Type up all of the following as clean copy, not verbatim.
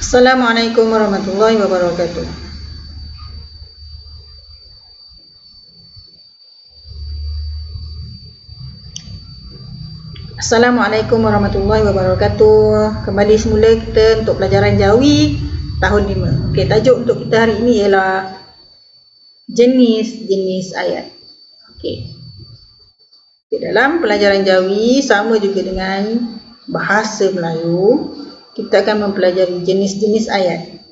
Assalamualaikum warahmatullahi wabarakatuh. Assalamualaikum warahmatullahi wabarakatuh. Kembali semula kita untuk pelajaran Jawi tahun 5. Okey, tajuk untuk kita hari ini ialah jenis-jenis ayat. Okey. Dalam pelajaran Jawi sama juga dengan bahasa Melayu, kita akan mempelajari jenis-jenis ayat.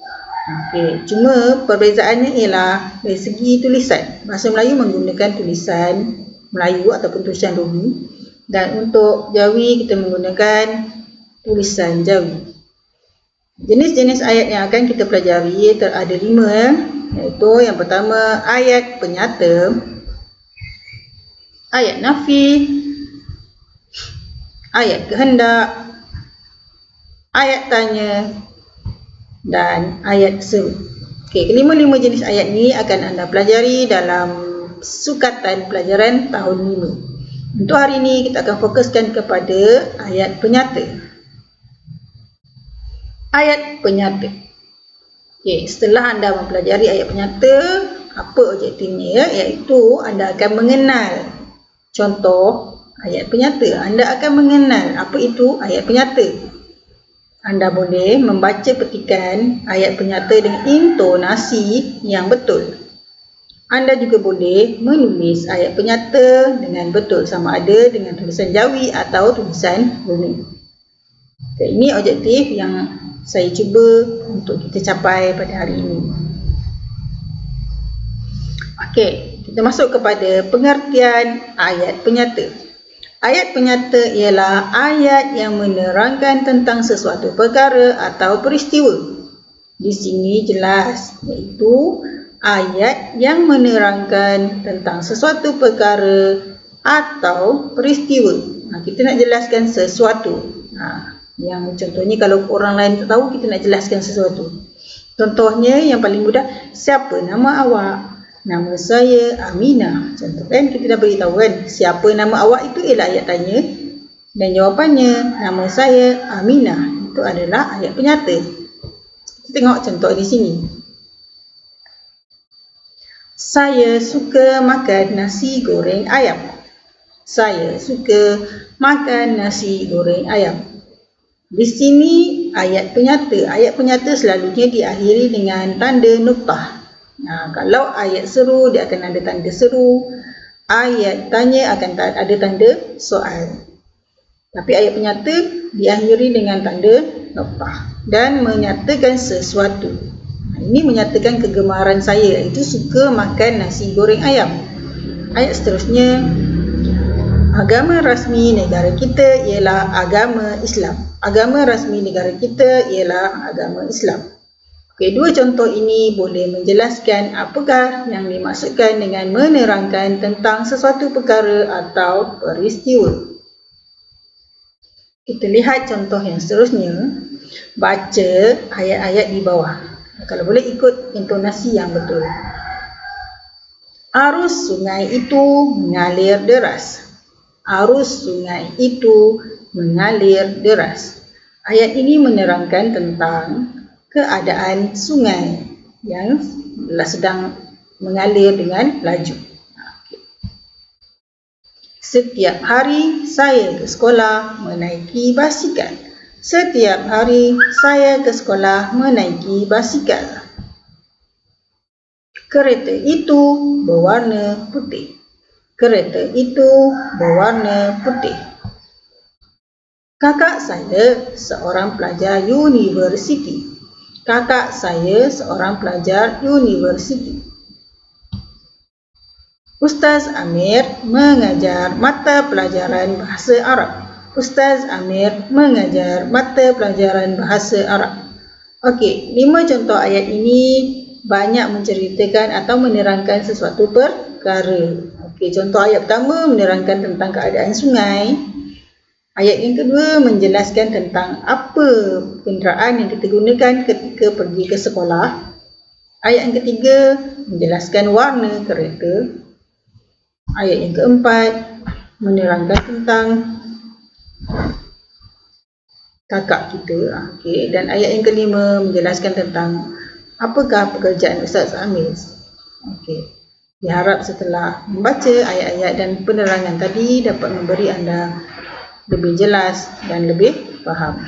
Okey, cuma perbezaannya ialah dari segi tulisan. Bahasa Melayu menggunakan tulisan Melayu ataupun tulisan Romi, dan untuk Jawi kita menggunakan tulisan Jawi. Jenis-jenis ayat yang akan kita pelajari ada 5, iaitu yang pertama ayat penyata, ayat nafi, ayat kehendak, ayat tanya, dan ayat seru. Okey, kelima-lima jenis ayat ni akan anda pelajari dalam sukatan pelajaran tahun 5. Untuk hari ini kita akan fokuskan kepada ayat penyata. Ayat penyata. Okey, setelah anda mempelajari ayat penyata, apa objektifnya? Iaitu anda akan mengenal contoh ayat penyata. Anda akan mengenal apa itu ayat penyata. Anda boleh membaca petikan ayat penyata dengan intonasi yang betul. Anda juga boleh menulis ayat penyata dengan betul, sama ada dengan tulisan Jawi atau tulisan Romi. Okay, ini objektif yang saya cuba untuk kita capai pada hari ini. Okey, kita masuk kepada pengertian ayat penyata. Ayat penyata ialah ayat yang menerangkan tentang sesuatu perkara atau peristiwa. Di sini jelas, iaitu ayat yang menerangkan tentang sesuatu perkara atau peristiwa. Kita nak jelaskan sesuatu. Yang contohnya kalau orang lain tak tahu, kita nak jelaskan sesuatu. Contohnya yang paling mudah, siapa nama awak? Nama saya Aminah. Contoh kan, kita dah beritahu kan, siapa nama awak itu ialah ayat tanya, dan jawapannya nama saya Aminah. Itu adalah ayat penyata. Kita tengok contoh di sini. Saya suka makan nasi goreng ayam. Saya suka makan nasi goreng ayam. Di sini ayat penyata. Ayat penyata selalunya diakhiri dengan tanda nuktah. Kalau ayat seru, dia akan ada tanda seru. Ayat tanya akan ada tanda soal. Tapi ayat penyata diakhiri dengan tanda nuktah dan menyatakan sesuatu. Ini menyatakan kegemaran saya, iaitu suka makan nasi goreng ayam. Ayat seterusnya, agama rasmi negara kita ialah agama Islam. Agama rasmi negara kita ialah agama Islam. Okey, dua contoh ini boleh menjelaskan apakah yang dimaksudkan dengan menerangkan tentang sesuatu perkara atau peristiwa. Kita lihat contoh yang seterusnya. Baca ayat-ayat di bawah. Kalau boleh ikut intonasi yang betul. Arus sungai itu mengalir deras. Arus sungai itu mengalir deras. Ayat ini menerangkan tentang keadaan sungai yang sedang mengalir dengan laju. Setiap hari saya ke sekolah menaiki basikal. Setiap hari saya ke sekolah menaiki basikal. Kereta itu berwarna putih. Kereta itu berwarna putih. Kakak saya seorang pelajar universiti. Kakak saya seorang pelajar universiti. Ustaz Amir mengajar mata pelajaran bahasa Arab. Ustaz Amir mengajar mata pelajaran bahasa Arab. Okey, 5 contoh ayat ini banyak menceritakan atau menerangkan sesuatu perkara. Okey, contoh ayat pertama menerangkan tentang keadaan sungai. Ayat yang kedua menjelaskan tentang apa kenderaan yang kita gunakan ketika pergi ke sekolah. Ayat yang ketiga menjelaskan warna kereta. Ayat yang keempat menerangkan tentang kakak kita. Okey, dan ayat yang kelima menjelaskan tentang apakah pekerjaan Ustaz Amis. Okey. Diharap setelah membaca ayat-ayat dan penerangan tadi dapat memberi anda lebih jelas dan lebih faham.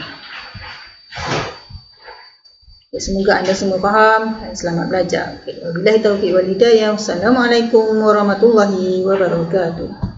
Semoga anda semua faham dan selamat belajar. Wabillahi taufiq wal hidayah. Wassalamualaikum warahmatullahi wabarakatuh.